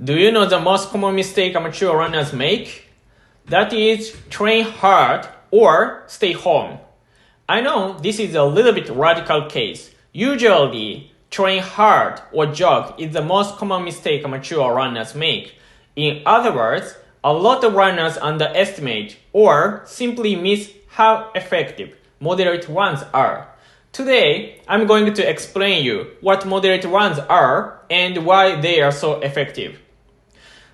Do you know the most common mistake amateur runners make? That is train hard or stay home. I know this is a little bit radical case. Usually, train hard or jog is the most common mistake amateur runners make. In other words, a lot of runners underestimate or simply miss how effective moderate runs are. Today, I'm going to explain you what moderate runs are and why they are so effective.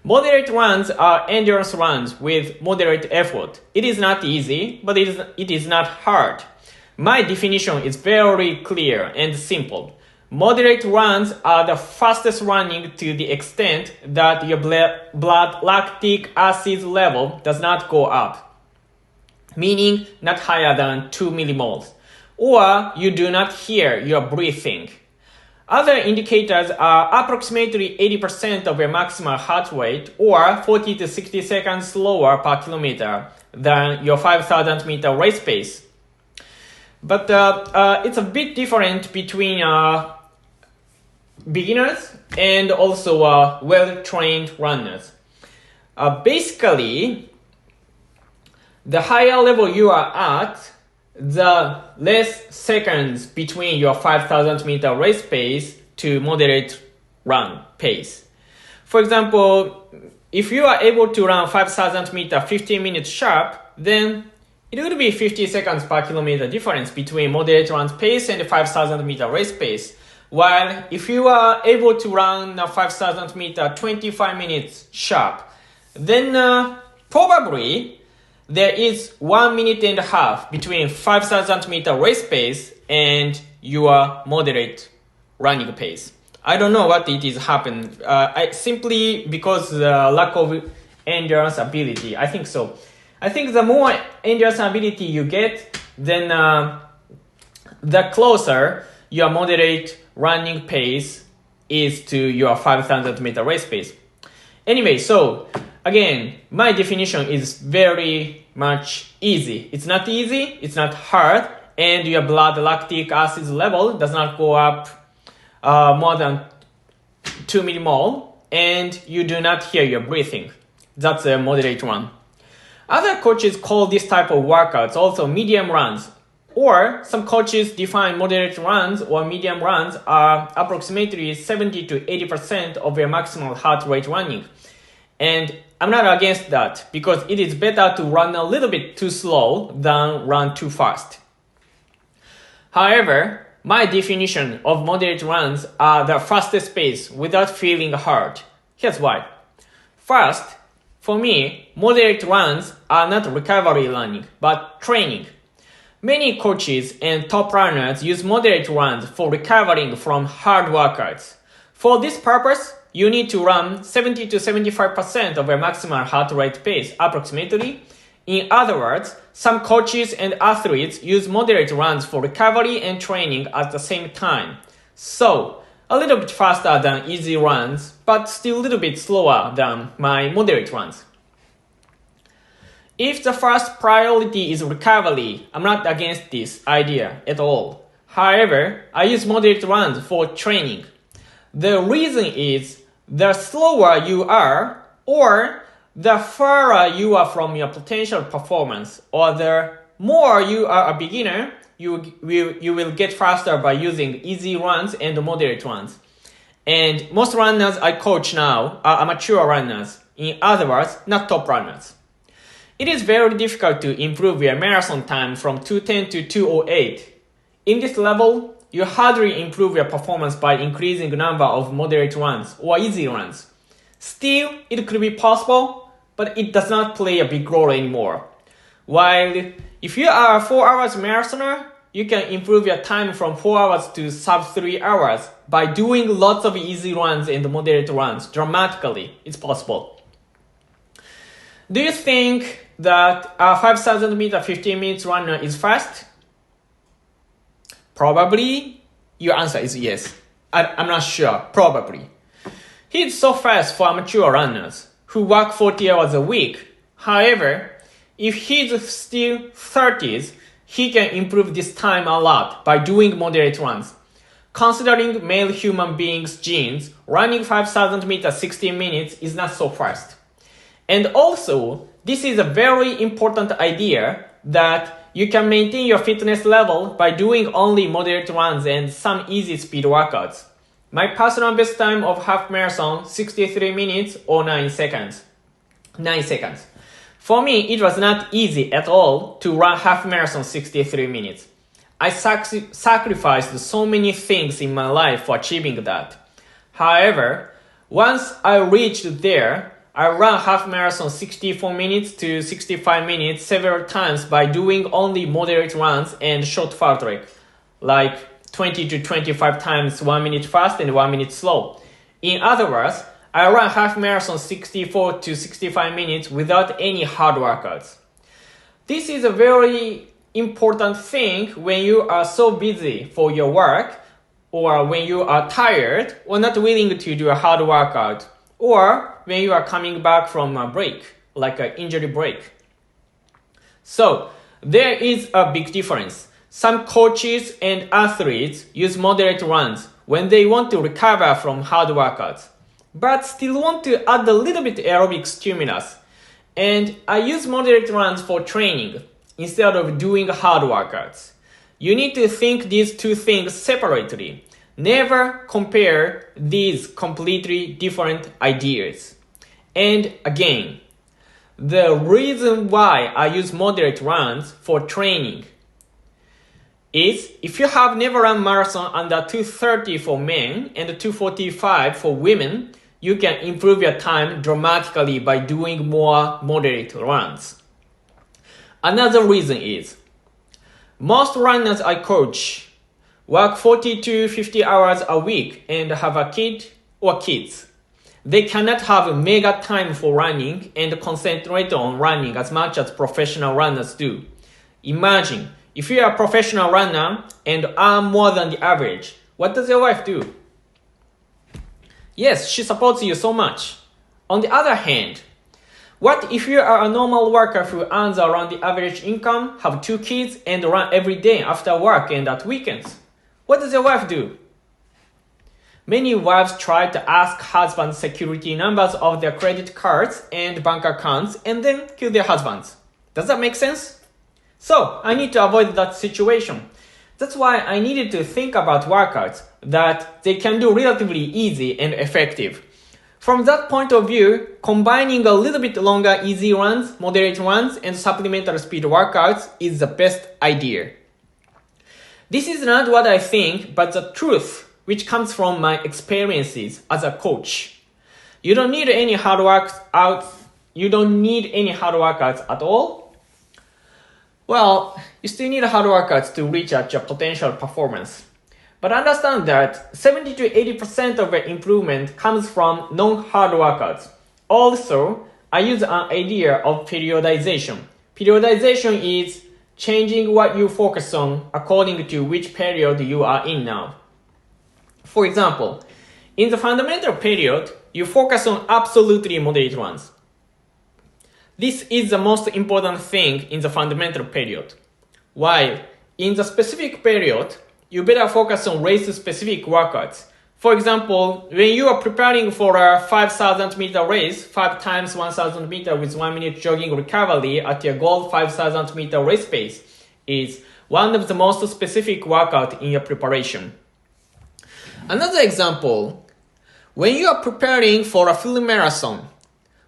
Moderate runs are endurance runs with moderate effort. It is not easy, but it is not hard. My definition is very clear and simple. Moderate runs are the fastest running to the extent that your blood lactic acid level does not go up, meaning not higher than 2 millimoles, or you do not hear your breathing. Other indicators are approximately 80% of your maximal heart rate or 40 to 60 seconds slower per kilometer than your 5,000 meter race pace. But it's a bit different between beginners and also well-trained runners. Basically, the higher level you are at, the less seconds between your 5,000 meter race pace to moderate run pace. For example, if you are able to run 5,000 meter 15 minutes sharp, then it would be 50 seconds per kilometer difference between moderate run pace and 5,000 meter race pace. While if you are able to run 5,000 meter 25 minutes sharp, then probably there is 1.5 minutes between 5,000 meter race pace and your moderate running pace. I don't know what it is happened. Simply because the lack of endurance ability. I think so. I think the more endurance ability you get, then the closer your moderate running pace is to your 5,000 meter race pace. Anyway, so again, my definition is very much easy. It's not easy, it's not hard, and your blood lactic acid level does not go up more than 2 millimole, and you do not hear your breathing. That's a moderate run. Other coaches call this type of workouts also medium runs, or some coaches define moderate runs or medium runs are approximately 70 to 80% of your maximal heart rate running. And I'm not against that because it is better to run a little bit too slow than run too fast. However, my definition of moderate runs are the fastest pace without feeling hard. Here's why. First, for me, moderate runs are not recovery running, but training. Many coaches and top runners use moderate runs for recovering from hard workouts. For this purpose, you need to run 70 to 75% of your maximal heart rate pace, approximately. In other words, some coaches and athletes use moderate runs for recovery and training at the same time. So, a little bit faster than easy runs, but still a little bit slower than my moderate runs. If the first priority is recovery, I'm not against this idea at all. However, I use moderate runs for training. The reason is the slower you are or the further you are from your potential performance, or the more you are a beginner, you will get faster by using easy runs and moderate runs. And most runners I coach now are amateur runners, in other words, not top runners. It is very difficult to improve your marathon time from 2:10 to 2:08. In this level, you hardly improve your performance by increasing the number of moderate runs or easy runs. Still, it could be possible, but it does not play a big role anymore. While if you are a 4 hours marathoner, you can improve your time from 4 hours to sub 3 hours by doing lots of easy runs and moderate runs dramatically. It's possible. Do you think that a 5,000 meter 15 minutes runner is fast? Probably. Your answer is yes. I'm not sure. Probably. He's so fast for amateur runners who work 40 hours a week. However, if he's still 30s, he can improve this time a lot by doing moderate runs. considering male human beings' genes, running 5,000 meters 60 minutes is not so fast. And also, this is a very important idea that you can maintain your fitness level by doing only moderate runs and some easy speed workouts. My personal best time of half marathon, 63 minutes or 9 seconds. 9 seconds. For me, it was not easy at all to run half marathon 63 minutes. I sacrificed so many things in my life for achieving that. However, once I reached there, I ran half marathon 64 minutes to 65 minutes several times by doing only moderate runs and short far track, like 20 to 25 times 1 minute fast and 1 minute slow. In other words, I ran half marathon 64 to 65 minutes without any hard workouts. This is a very important thing when you are so busy for your work, or when you are tired or not willing to do a hard workout, or when you are coming back from a break, like an injury break. So there is a big difference. Some coaches and athletes use moderate runs when they want to recover from hard workouts, but still want to add a little bit aerobic stimulus. And I use moderate runs for training instead of doing hard workouts. You need to think these two things separately. Never compare these completely different ideas. And again, the reason why I use moderate runs for training is if you have never run marathon under 2:30 for men and 2:45 for women, you can improve your time dramatically by doing more moderate runs. Another reason is most runners I coach work 40 to 50 hours a week and have a kid or kids. They cannot have mega time for running and concentrate on running as much as professional runners do. Imagine if you are a professional runner and earn more than the average, what does your wife do? Yes, she supports you so much. On the other hand, what if you are a normal worker who earns around the average income, have 2 kids, and run every day after work and at weekends? What does your wife do? Many wives try to ask husbands security numbers of their credit cards and bank accounts and then kill their husbands. Does that make sense? So I need to avoid that situation. That's why I needed to think about workouts that they can do relatively easy and effective. From that point of view, combining a little bit longer easy runs, moderate runs, and supplemental speed workouts is the best idea. This is not what I think, but the truth, which comes from my experiences as a coach. You don't need any hard workouts at all. Well, you still need hard workouts to reach at your potential performance. But understand that 70 to 80% of your improvement comes from non-hard workouts. Also, I use an idea of periodization. Periodization is changing what you focus on according to which period you are in now. For example, in the fundamental period, you focus on absolutely moderate runs. This is the most important thing in the fundamental period. While in the specific period, you better focus on race-specific workouts. For example, when you are preparing for a 5,000 meter race, 5 times 1,000 meter with 1 minute jogging recovery at your goal 5,000 meter race pace is one of the most specific workout in your preparation. Another example, when you are preparing for a full marathon,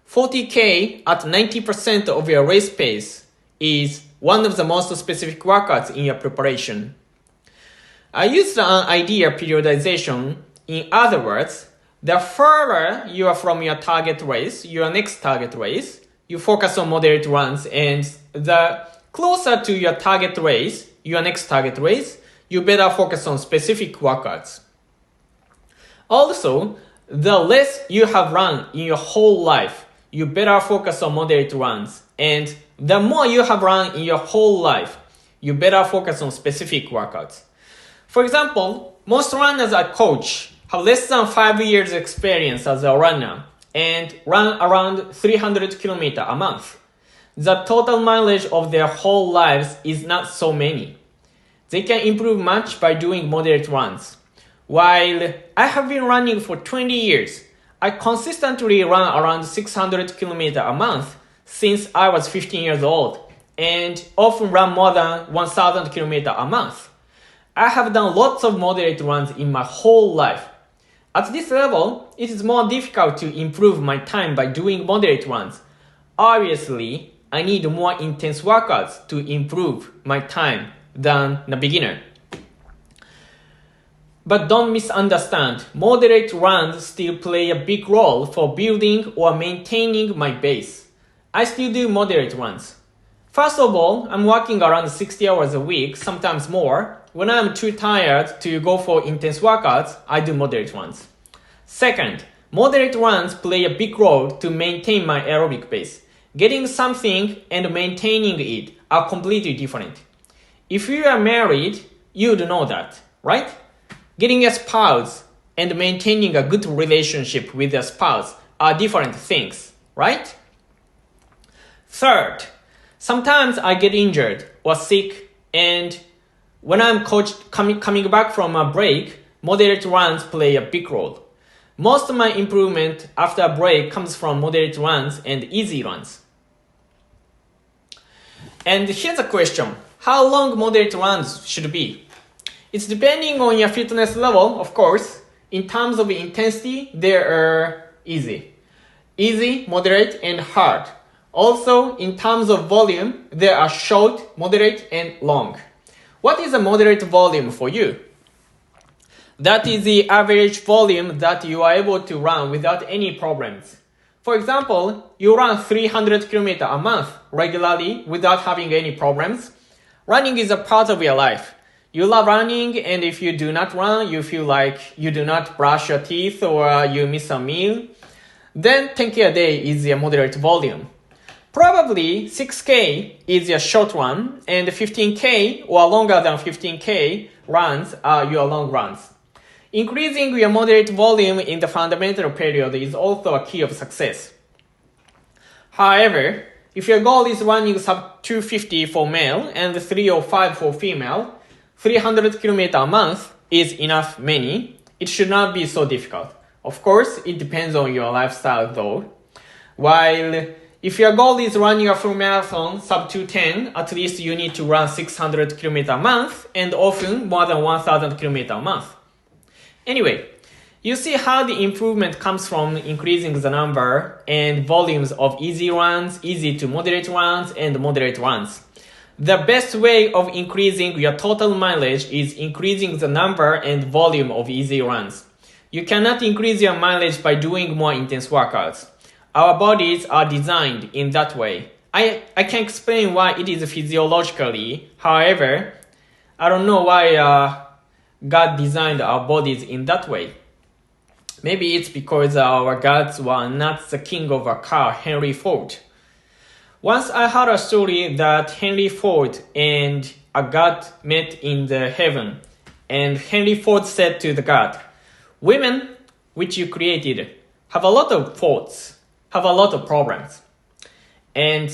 40K at 90% of your race pace is one of the most specific workouts in your preparation. I used an idea periodization. In other words, the further you are from your target race, your next target race, you focus on moderate runs, and the closer to your target race, your next target race, you better focus on specific workouts. Also, the less you have run in your whole life, you better focus on moderate runs. And the more you have run in your whole life, you better focus on specific workouts. For example, most runners I coach have less than 5 years experience as a runner and run around 300 kilometers a month. The total mileage of their whole lives is not so many. They can improve much by doing moderate runs. While I have been running for 20 years, I consistently run around 600 kilometers a month since I was 15 years old and often run more than 1000 kilometers a month. I have done lots of moderate runs in my whole life. At this level, it is more difficult to improve my time by doing moderate runs. Obviously, I need more intense workouts to improve my time than the beginner. But don't misunderstand, moderate runs still play a big role for building or maintaining my base. I still do moderate runs. First of all, I'm working around 60 hours a week, sometimes more. When I'm too tired to go for intense workouts, I do moderate runs. Second, moderate runs play a big role to maintain my aerobic base. Getting something and maintaining it are completely different. If you are married, you'd know that, right? Getting a spouse and maintaining a good relationship with a spouse are different things, right? Third, sometimes I get injured or sick, and when I'm coming back from a break, moderate runs play a big role. Most of my improvement after a break comes from moderate runs and easy runs. And here's a question. How long moderate runs should be? It's depending on your fitness level, of course. In terms of intensity, there are easy, moderate, and hard. Also, in terms of volume, there are short, moderate, and long. What is a moderate volume for you? That is the average volume that you are able to run without any problems. For example, you run 300 kilometers a month regularly without having any problems. Running is a part of your life. You love running, and if you do not run, you feel like you do not brush your teeth or you miss a meal. Then 10K a day is your moderate volume. Probably 6K is your short run, and 15K or longer than 15K runs are your long runs. Increasing your moderate volume in the fundamental period is also a key of success. However, if your goal is running sub 250 for male and 305 for female, 300 kilometers a month is enough many. It should not be so difficult. Of course, it depends on your lifestyle though. While if your goal is running a full marathon sub 210, at least you need to run 600 kilometers a month and often more than 1000 kilometers a month. Anyway, you see how the improvement comes from increasing the number and volumes of easy runs, easy to moderate runs, and moderate runs. The best way of increasing your total mileage is increasing the number and volume of easy runs. You cannot increase your mileage by doing more intense workouts. Our bodies are designed in that way. I can explain why it is physiologically. However, I don't know why God designed our bodies in that way. Maybe it's because our gods were not the king of a car, Henry Ford. Once I heard a story that Henry Ford and a god met in the heaven, and Henry Ford said to the god, "Women, which you created, have a lot of faults, have a lot of problems." And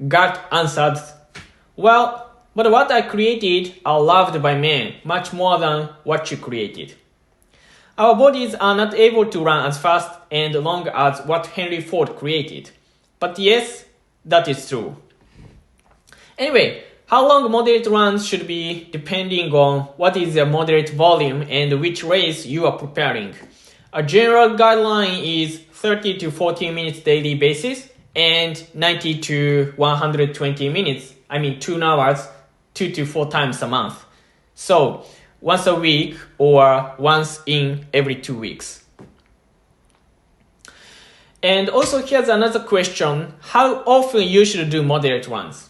God answered, "Well, but what I created are loved by men much more than what you created." Our bodies are not able to run as fast and long as what Henry Ford created. But yes, that is true. Anyway, how long moderate runs should be depending on what is the moderate volume and which race you are preparing. A general guideline is 30 to 40 minutes daily basis and 90 to 120 minutes, 2 hours, 2 to 4 times a month. So once a week or once in every 2 weeks. And also here's another question, how often you should do moderate runs?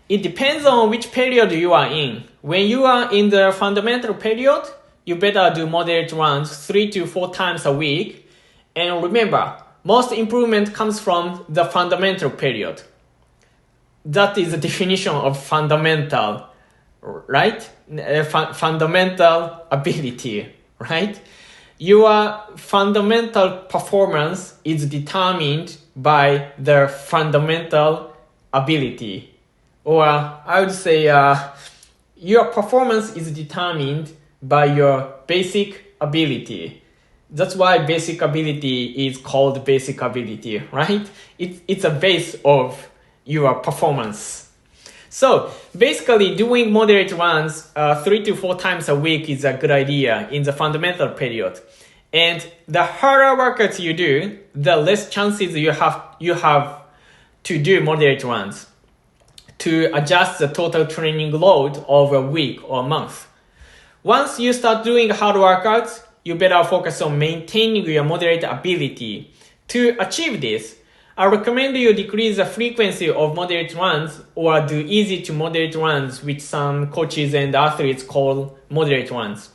It depends on which period you are in. When you are in the fundamental period, you better do moderate runs 3 to 4 times a week. And remember, most improvement comes from the fundamental period. That is the definition of fundamental, right? Fundamental ability, right? Your fundamental performance is determined by the fundamental ability. Or I would say your performance is determined by your basic ability. That's why basic ability is called basic ability, right? It's a base of your performance. So basically doing moderate runs 3 to 4 times a week is a good idea in the fundamental period. And the harder workouts you do, the less chances you have to do moderate runs to adjust the total training load over a week or a month. Once you start doing hard workouts, you better focus on maintaining your moderate ability. To achieve this, I recommend you decrease the frequency of moderate runs or do easy to moderate runs, which some coaches and athletes call moderate runs.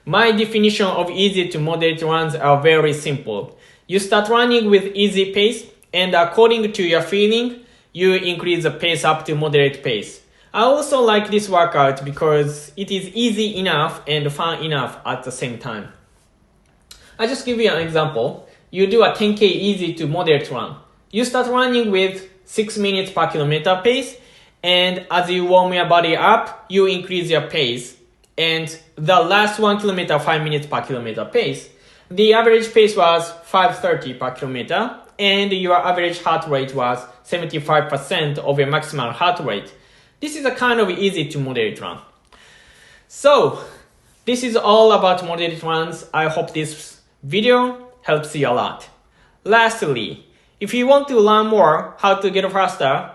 My definition of easy to moderate runs are very simple. You start running with easy pace, and according to your feeling, you increase the pace up to moderate pace. I also like this workout because it is easy enough and fun enough at the same time. I'll just give you an example. You do a 10K easy to moderate run. You start running with 6 minutes per kilometer pace, and as you warm your body up, you increase your pace. And the last 1 kilometer, 5 minutes per kilometer pace. The average pace was 5:30 per kilometer, and your average heart rate was 75% of your maximal heart rate. This is a kind of easy to moderate run. So, this is all about moderate runs. I hope this video helps you a lot. Lastly, if you want to learn more how to get faster,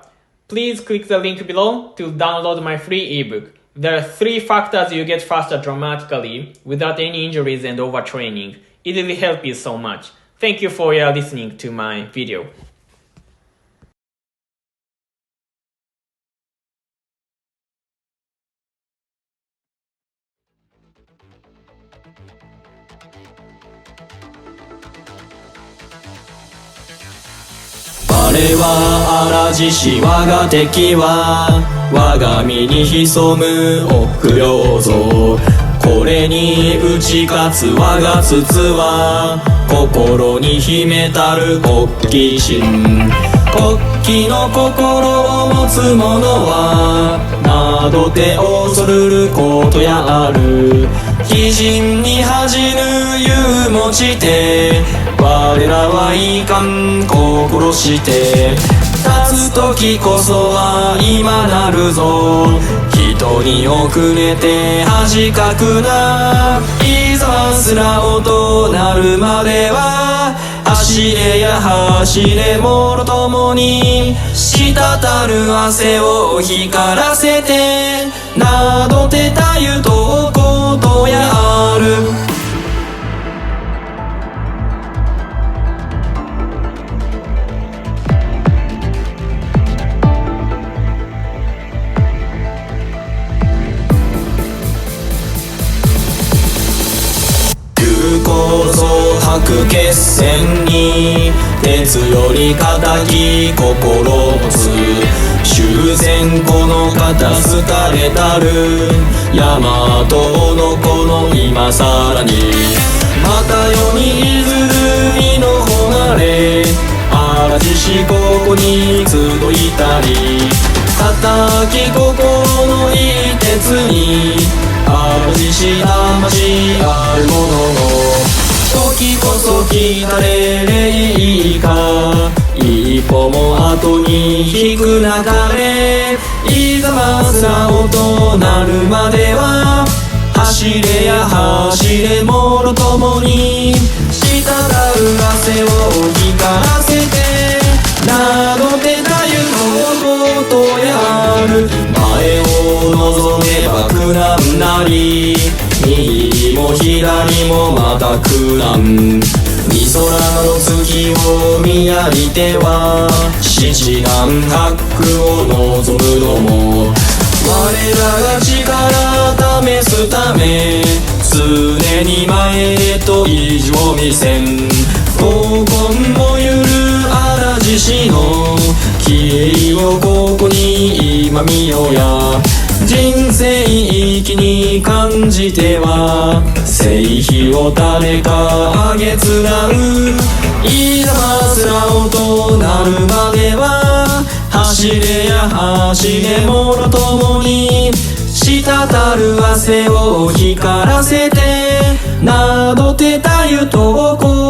please click the link below to download my free ebook. There are 3 factors you get faster dramatically without any injuries and overtraining. It will help you so much. Thank you for listening to my video. 我は荒獅子我が敵は我が身に潜む臆病像これに打ち勝つ我が筒は心に秘めたる国旗心国旗の心を持つ者はなどて恐るることやある非人に恥じぬ勇持ちて我らはいかん心して立つ時こそは今なるぞ人に遅れて恥かくないざすら音なるまでは走れや走れ者ともに滴る汗を光らせてなどてたゆとことやある白血戦に鉄より固き心持つ修繕この方廃れたる大和のこの今さらにまた世にいずる身の誉れ荒獅子ここに集いたり叩き心のいい鉄に荒獅子魂あるものの時こそ来たれれいいか一歩も後に引くなかれいざますら音なるまでは走れや走れ者ともに滴る汗を光らせてなどてたゆのことやある前を望めば苦難なり右も左もまた苦難み空の月を見上げては七難八苦を望むのも我らが力試すため常に前へと意地を見せん闘魂もゆる荒獅子の気をここに今見ようや人生意気に感じては聖碑を誰かあげつらういざますら音なるまでは走れや走れ者ともに滴る汗を光らせてなどてたゆとこ